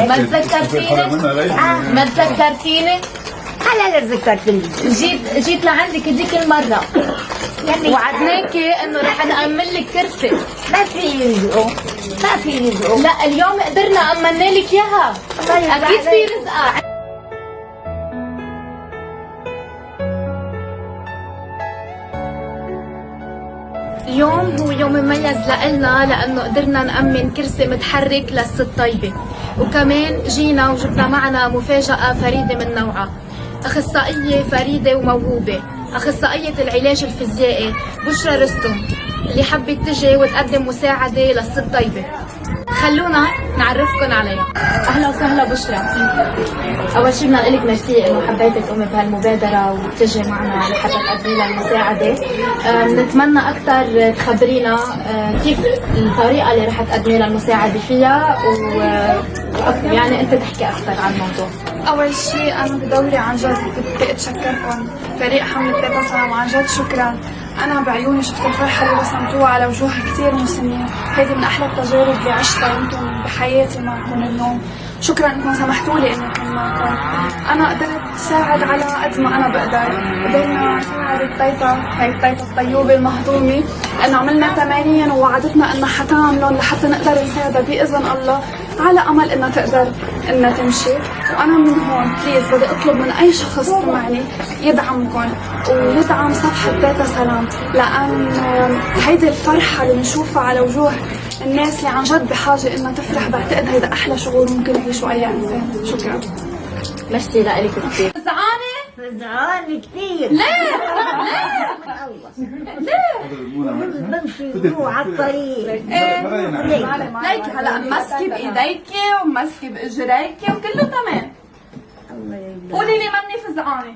ما تذكرتيني؟ ما تذكرتيني؟ هلا تذكرتني. جيت لعندك هذيك المرة وعدناكي انه رح نأمن لك كرسي. ما في يرزقوا، ما في يرزقوا. لا اليوم قدرنا أمنا لك اياها. اكيد في رزقة. اليوم هو يوم مميز لنا لأنه قدرنا نأمن كرسي متحرك للست طيبة، وكمان جينا وجبنا معنا مفاجأة فريدة من نوعها. أخصائية فريدة وموهوبة، أخصائية العلاج الفيزيائي بشرى رستم، اللي حبت تجي وتقدم مساعدة للست طيبة. خلونا نعرفكن عليها. أهلا وسهلا بشرى. أول شي بدنا نقول لك ميرسي إنه حبيتي تقومي بهالمبادرة وتجي معنا لحتى تقدمي لنا المساعدة. بنتمنى أكثر تخبرينا كيف الطريقة اللي رح تقدمي لنا المساعدة فيها وأكثر، يعني أنت تحكي أكثر عن الموضوع. أول شيء أنا بدوري عن جد بدي أتشكركم فريق حملة تيتا سلام، عن جد شكرا. أنا بعيوني شفت الفرحة اللي رسمتوها على وجوه كثير مسنين، هيدي من أحلى التجارب اللي عشتها وأنتم بحياتي معكم اليوم. شكرا انكم سمحتوا لي اني اكون معكم. انا قدرت اساعد على قد ما انا بقدر. قدرنا نساعد التيتا، هي التيتا الطيوبه المهضومه، انه عملنا تمارين ووعدتنا انها حتعملهم لحتى نقدر نساعدها باذن الله، على امل انها تقدر انها تمشي. وانا من هون بليز بدي اطلب من اي شخص سمعني يدعمكم ويدعم صفحه تيتا سلام، لان هيدي الفرحه اللي بنشوفها على وجوه الناس اللي عن جد بحاجه انها تفرح، بعتقد هيدا احلى شعور ممكن يعيشه اي انسان. شكرا. ميرسي لك كثير. زعلانة كثير. ليه؟ بمشي جوع على الطريق. ليكي هلا مسكي بايديكي ومسكي باجريكي وكله تمام. الله يرضى. قولي لي ماني فزعانه.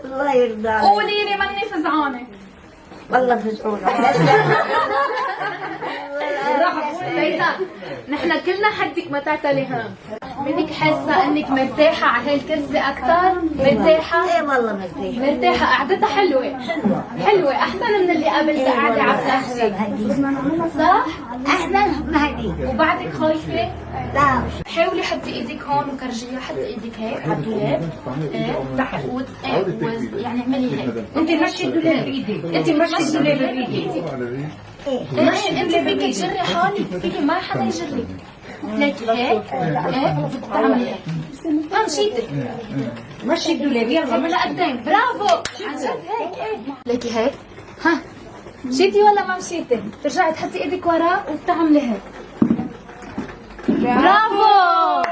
الله يرضى عليك. قولي لي ماني فزعانه. والله فزعونة. تيتا نحن كلنا حدك ما تعتلي هم. بدك حاسه انك مرتاحه على هالكرسي اكثر؟ مرتاحه؟ ايه والله مرتاحة. مرتاحه، قعدتها حلوه حلوه، احسن من اللي قبل قاعده على الكرسي. صح؟ احنا ما هديك. وبعدك خايفه؟ لا حاولي حطي ايدك هون وكرجيها، حطي ايدك هيك على الدولاب. يعني اعملي هيك. انت مشي الدولاب بايدك، انت مشي الدولاب بايدك. ماشي، انت فيك تجري حالك، فيك ما حدا يجرك. ليكي هيك هيك بتعملي هيك. مشيتي. مشي الدولاب يلا مشي. لقدام، برافو. عن جد هيك. ليكي هيك. ها مشيتي ولا ما مشيتي؟ ترجعي تحطي ايدك ورا وبتعملي هيك. برافو.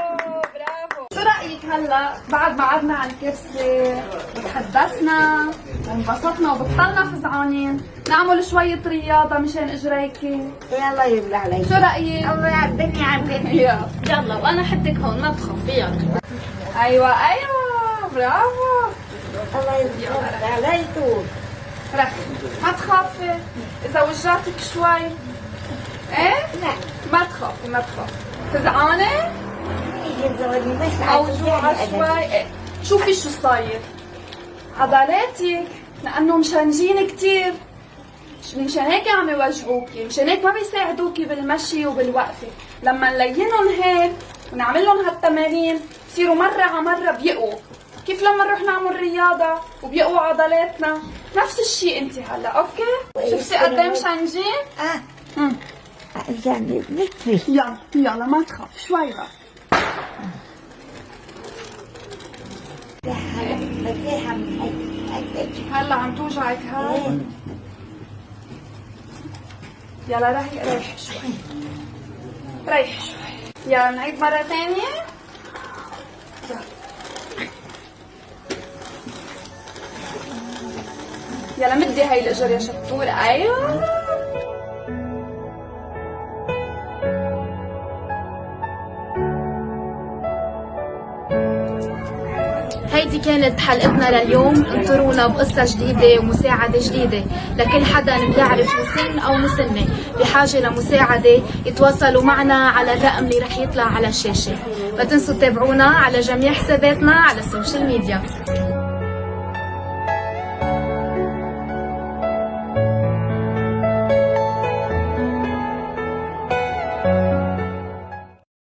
شو رايك هلا بعد ما قعدنا على الكرسي وتحدثنا وانبسطنا وبطلنا فزعانين، نعمل شويه رياضه مشان اجريكي؟ الله يرضى عليك. شو رايك؟ الله يعبدني عبدني. يلا وانا حدك هون، ما تخافي. يلا. ايوه برافو. الله يرضى عليك. رح ما تخافي اذا وجعتك شوي. ايه؟ لا ما تخافي ما تخافي. فزعانه؟ يجي زوجي بس موجوعة شوي. إيه. شوفي شو صاير عضلاتك، لانه مشانجين كتير، مشان هيك عم يوجعوكي، مشان هيك ما بيساعدوكي بالمشي وبالوقفه. لما نلينهم هيك ونعمل لهم هالتمارين بصيروا مره على مره بيقوا، كيف لما نروح نعمل رياضه وبيقوا عضلاتنا، نفس الشيء انت هلا. اوكي شفتي قد ايه مشانجين؟ يعني بكفي. يلا ما تخاف شوي بس. هلا عم توجعك هاي؟ يلا ريح شوي. ريح شوي. يلا نعيد مرة ثانية. يلا مدي هاي الإجر يا شطورة. أيوه هيدي كانت حلقتنا لليوم. انطرونا بقصة جديدة ومساعدة جديدة لكل حدا بيعرف مسن أو مسنة بحاجة لمساعدة. يتواصلوا معنا على الرقم اللي رح يطلع على الشاشة. لا تنسوا تتابعونا على جميع حساباتنا على السوشيال ميديا.